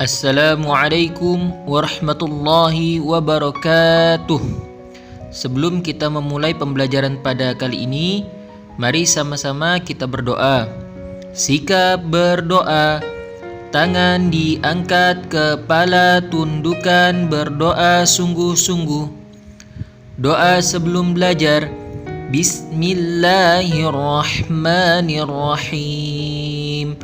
Assalamualaikum warahmatullahi wabarakatuh. Sebelum kita memulai pembelajaran pada kali ini, mari sama-sama kita berdoa. Sikap berdoa, tangan diangkat, kepala tundukkan, berdoa sungguh-sungguh. Doa sebelum belajar. Bismillahirrahmanirrahim.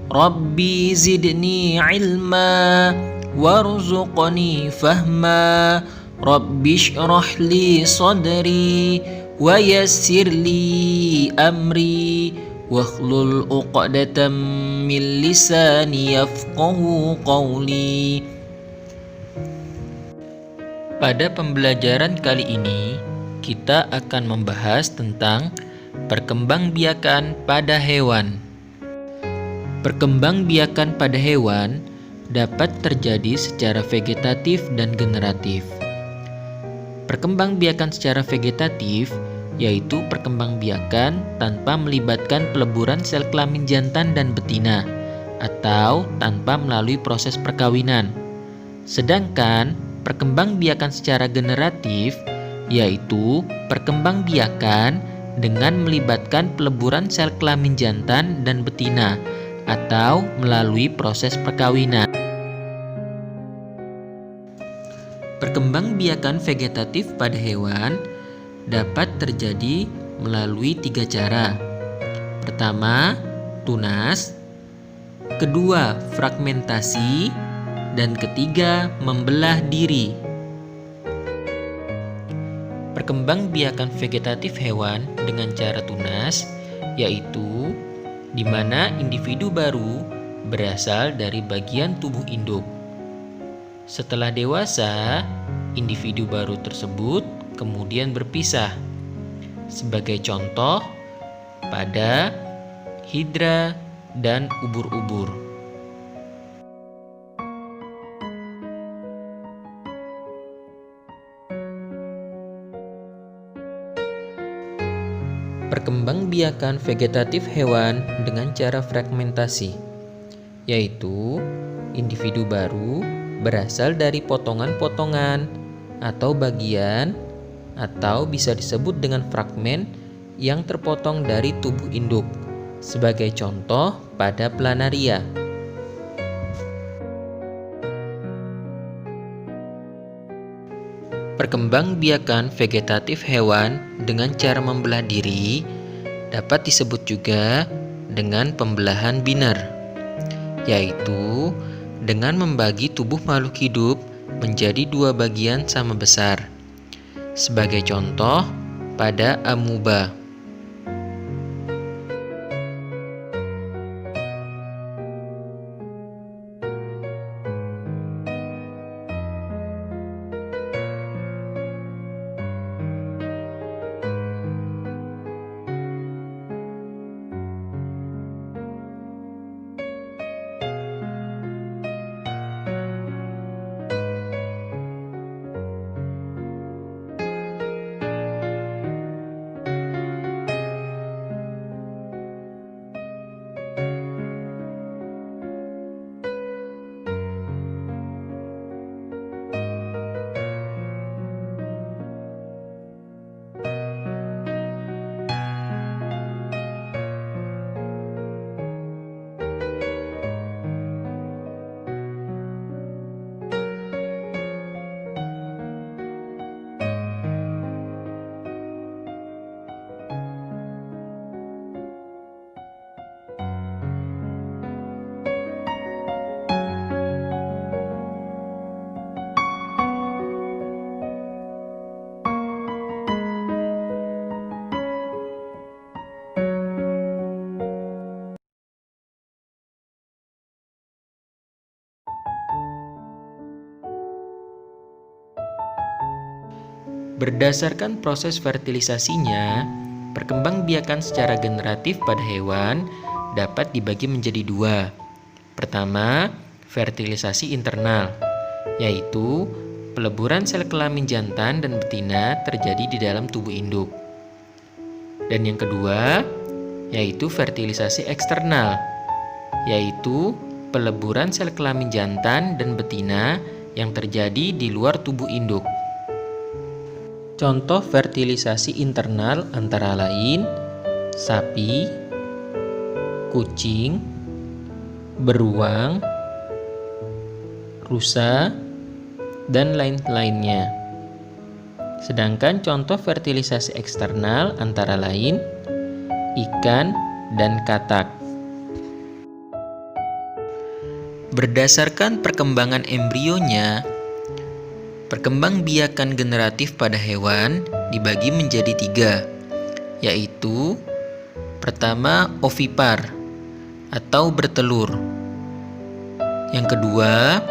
Rabbi zidni ilma warzuqni fahma. Rabbi shrah li sadri wa yassir li amri wahlul 'uqdatam min lisani yafqahu qawli. Pada pembelajaran kali ini kita akan membahas tentang perkembangbiakan pada hewan. Perkembangbiakan pada hewan dapat terjadi secara vegetatif dan generatif. Perkembangbiakan secara vegetatif yaitu perkembangbiakan tanpa melibatkan peleburan sel kelamin jantan dan betina atau tanpa melalui proses perkawinan. Sedangkan perkembangbiakan secara generatif yaitu perkembangbiakan dengan melibatkan peleburan sel kelamin jantan dan betina atau melalui proses perkawinan. Perkembangbiakan vegetatif pada hewan dapat terjadi melalui 3 cara. Pertama, tunas, kedua, fragmentasi, dan ketiga, membelah diri. Perkembangbiakan vegetatif hewan dengan cara tunas yaitu di mana individu baru berasal dari bagian tubuh induk. Setelah dewasa, individu baru tersebut kemudian berpisah. Sebagai contoh, pada hidra dan ubur-ubur. Perkembangbiakan vegetatif hewan dengan cara fragmentasi, yaitu individu baru berasal dari potongan-potongan atau bagian atau bisa disebut dengan fragmen yang terpotong dari tubuh induk. Sebagai contoh pada planaria. Perkembangbiakan vegetatif hewan dengan cara membelah diri dapat disebut juga dengan pembelahan biner, yaitu dengan membagi tubuh makhluk hidup menjadi 2 bagian sama besar. Sebagai contoh pada amuba. Berdasarkan proses fertilisasinya, perkembangbiakan secara generatif pada hewan dapat dibagi menjadi 2. Pertama, fertilisasi internal, yaitu peleburan sel kelamin jantan dan betina terjadi di dalam tubuh induk. Dan yang kedua, yaitu fertilisasi eksternal, yaitu peleburan sel kelamin jantan dan betina yang terjadi di luar tubuh induk. Contoh fertilisasi internal antara lain sapi, kucing, beruang, rusa, dan lain-lainnya. Sedangkan contoh fertilisasi eksternal antara lain ikan dan katak. Berdasarkan perkembangan embrionya, perkembangbiakan generatif pada hewan dibagi menjadi 3, yaitu pertama ovipar atau bertelur, yang kedua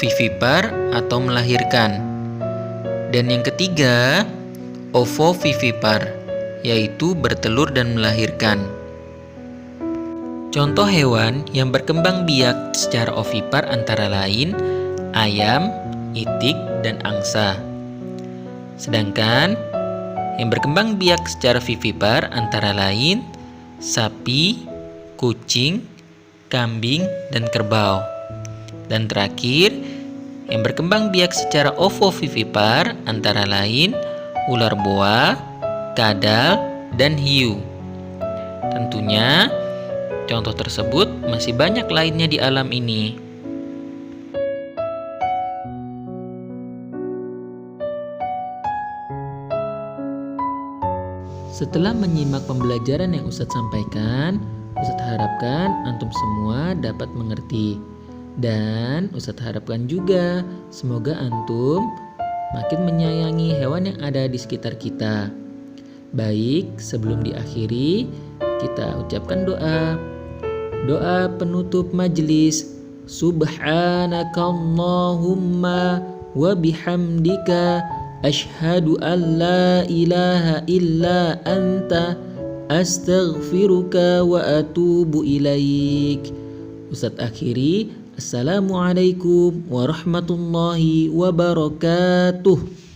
vivipar atau melahirkan, dan yang ketiga ovovivipar, yaitu bertelur dan melahirkan. Contoh hewan yang berkembang biak secara ovipar antara lain ayam, itik, dan angsa. Sedangkan yang berkembang biak secara vivipar antara lain sapi, kucing, kambing, dan kerbau. Dan terakhir, yang berkembang biak secara ovovivipar antara lain ular boa, kadal, dan hiu. Tentunya contoh tersebut masih banyak lainnya di alam ini. Setelah menyimak pembelajaran yang Ustadz sampaikan, Ustadz harapkan antum semua dapat mengerti. Dan Ustadz harapkan juga semoga antum makin menyayangi hewan yang ada di sekitar kita. Baik, sebelum diakhiri, kita ucapkan doa. Doa penutup majelis. Subhanakallahumma wa bihamdika asyhadu an la ilaha illa anta astaghfiruka wa atubu ilaik. Ustadz akhiri. Assalamualaikum warahmatullahi wabarakatuh.